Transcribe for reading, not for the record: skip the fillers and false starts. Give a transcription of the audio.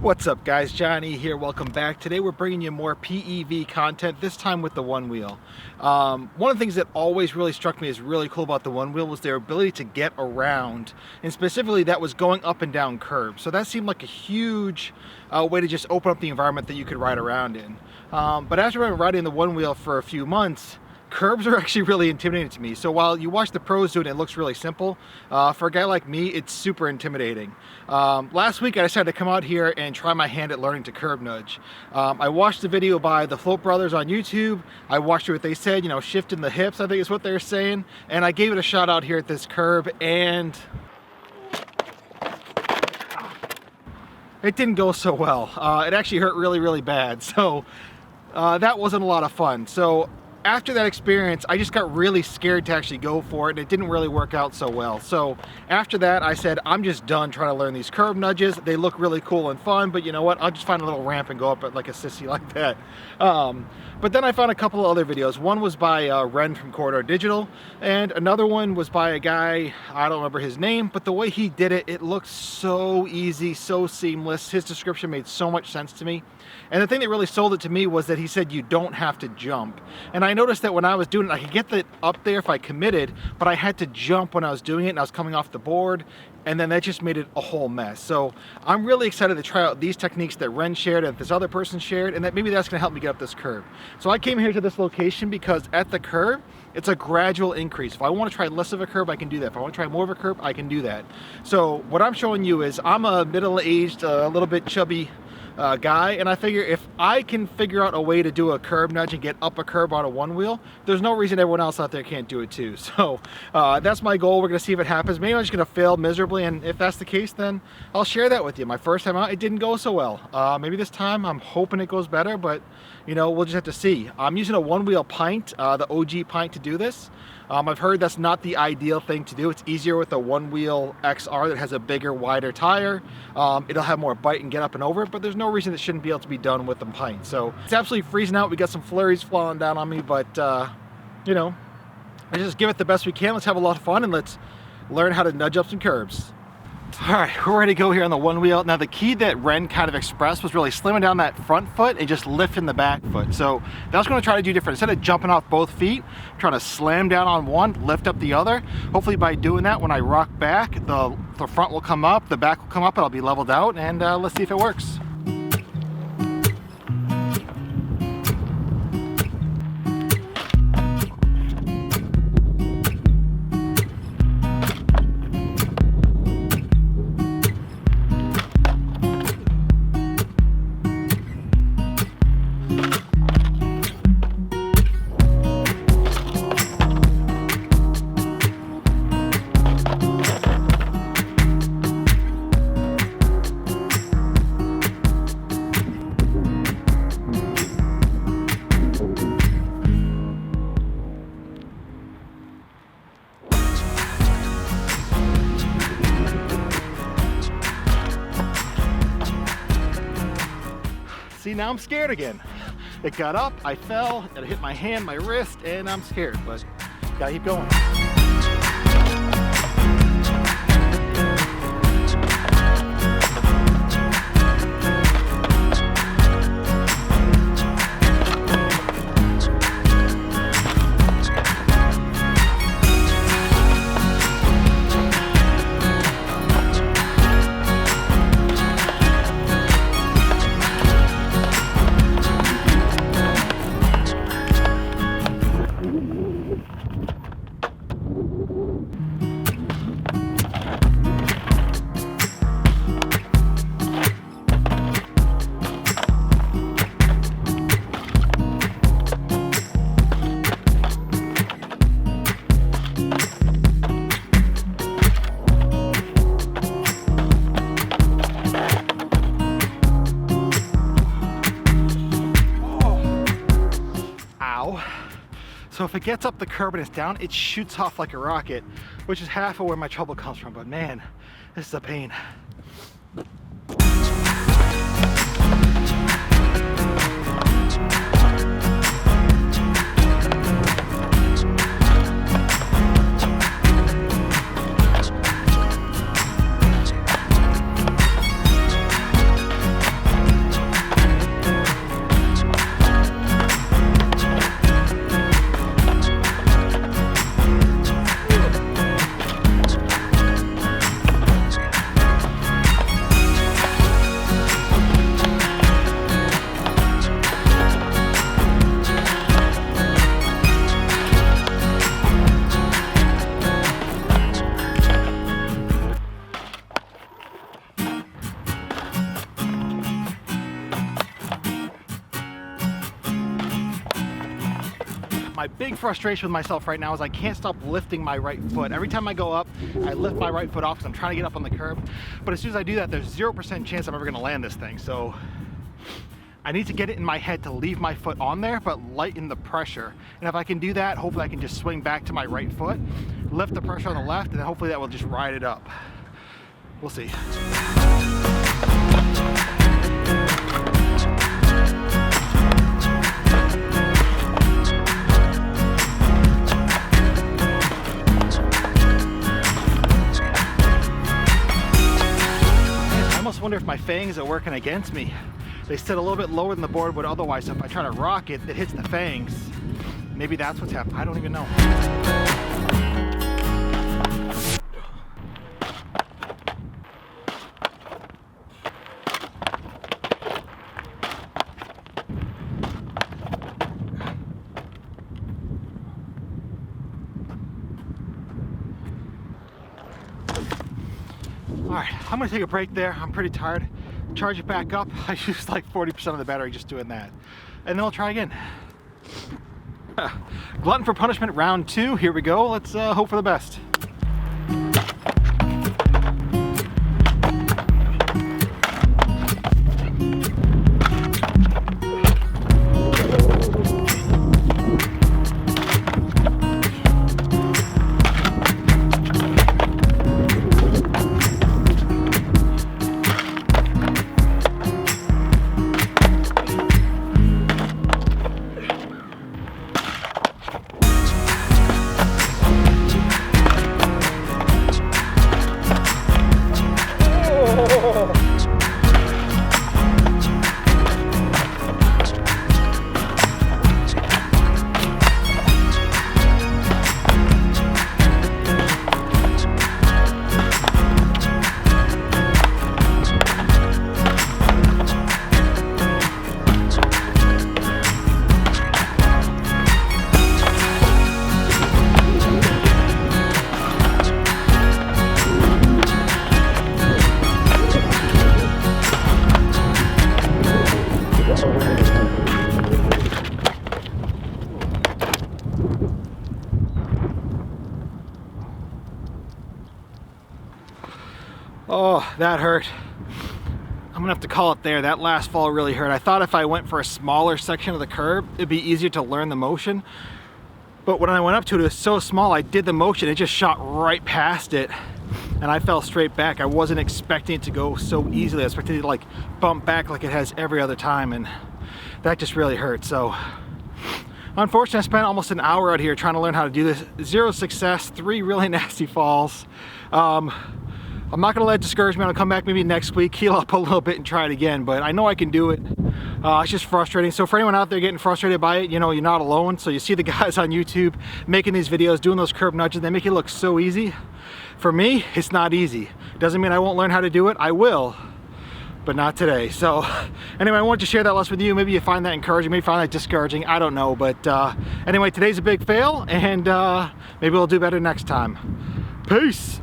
What's up guys, Johnny here, welcome back. Today we're bringing you more PEV content, this time with the Onewheel. One of the things that always really struck me as really cool about the Onewheel was their ability to get around, and specifically that was going up and down curbs. So that seemed like a huge way to just open up the environment that you could ride around in. But after I've been riding the Onewheel for a few months, curbs are actually really intimidating to me. So while you watch the pros do it, it looks really simple. For a guy like me, it's super intimidating. Last week I decided to come out here and try my hand at learning to curb nudge. I watched the video by the Float Brothers on YouTube. I watched what they said, you know, shifting the hips, I think is what they're saying. And I gave it a shot out here at this curb, and it didn't go so well. It actually hurt really, really bad. So that wasn't a lot of fun. So after that experience, I just got really scared to actually go for it, and it didn't really work out so well. So after that, I said, I'm just done trying to learn these curb nudges. They look really cool and fun, but you know what? I'll just find a little ramp and go up it like a sissy like that. But then I found a couple of other videos. One was by Ren from Corridor Digital, and another one was by a guy, I don't remember his name, but the way he did it, it looked so easy, so seamless. His description made so much sense to me. And the thing that really sold it to me was that he said you don't have to jump. And I noticed that when I was doing it, I could get that up there if I committed, but I had to jump when I was doing it, and I was coming off the board, and then that just made it a whole mess. So I'm really excited to try out these techniques that Ren shared and this other person shared, and that maybe that's gonna help me get up this curb. So I came here to this location because at the curb, it's a gradual increase. If I want to try less of a curb, I can do that. If I want to try more of a curb, I can do that. So what I'm showing you is I'm a middle-aged, a little bit chubby guy, and I figure if I can figure out a way to do a curb nudge and get up a curb on a Onewheel, there's no reason everyone else out there can't do it too. So that's my goal. We're gonna see if it happens. Maybe I'm just gonna fail miserably, and if that's the case, then I'll share that with you. My first time out, it didn't go so well. Maybe this time I'm hoping it goes better, but you know, we'll just have to see. I'm using a Onewheel Pint, the OG Pint, to do this. I've heard that's not the ideal thing to do. It's easier with a Onewheel XR that has a bigger, wider tire. It'll have more bite and get up and over it, but there's no reason it shouldn't be able to be done with the Pint. So it's absolutely freezing out. We got some flurries falling down on me, but you know, let's just give it the best we can. Let's have a lot of fun, and let's learn how to nudge up some curbs. All right, we're ready to go here on the Onewheel. Now the key that Ren kind of expressed was really slimming down that front foot and just lifting the back foot. So that's what I'm gonna try to do different. Instead of jumping off both feet, I'm trying to slam down on one, lift up the other. Hopefully by doing that, when I rock back, the front will come up, the back will come up, and I'll be leveled out, and let's see if it works. See, now I'm scared again. It got up, I fell, it hit my hand, my wrist, and I'm scared, but gotta keep going. So if it gets up the curb and it's down, it shoots off like a rocket, which is half of where my trouble comes from. But man, this is a pain. my big frustration with myself right now is I can't stop lifting my right foot. Every time I go up, I lift my right foot off because I'm trying to get up on the curb. But as soon as I do that, there's 0% chance I'm ever gonna land this thing. So I need to get it in my head to leave my foot on there, but lighten the pressure. And if I can do that, hopefully I can just swing back to my right foot, lift the pressure on the left, and then hopefully that will just ride it up. We'll see. I wonder if my fangs are working against me. They sit a little bit lower than the board would otherwise, so if I try to rock it, it hits the fangs. Maybe that's what's happening. I don't even know. All right, I'm gonna take a break there. I'm pretty tired. Charge it back up. I used like 40% of the battery just doing that. And then I'll try again. Glutton for punishment round 2. Here we go. Let's hope for the best. Oh, that hurt. I'm gonna have to call it there. That last fall really hurt. I thought if I went for a smaller section of the curb, it'd be easier to learn the motion. But when I went up to it, it was so small, I did the motion, it just shot right past it, and I fell straight back. I wasn't expecting it to go so easily. I expected it to like bump back like it has every other time, and that just really hurt. So unfortunately, I spent almost an hour out here trying to learn how to do this. 0 success, 3 really nasty falls. I'm not gonna let it discourage me. I'll come back maybe next week, heal up a little bit and try it again, but I know I can do it. It's just frustrating. So for anyone out there getting frustrated by it, you know, you're not alone. So you see the guys on YouTube making these videos, doing those curb nudges, they make it look so easy. For me, it's not easy. Doesn't mean I won't learn how to do it. I will, but not today. So anyway, I wanted to share that lesson with you. Maybe you find that encouraging, maybe you find that discouraging, I don't know. But anyway, today's a big fail, and maybe we'll do better next time. Peace.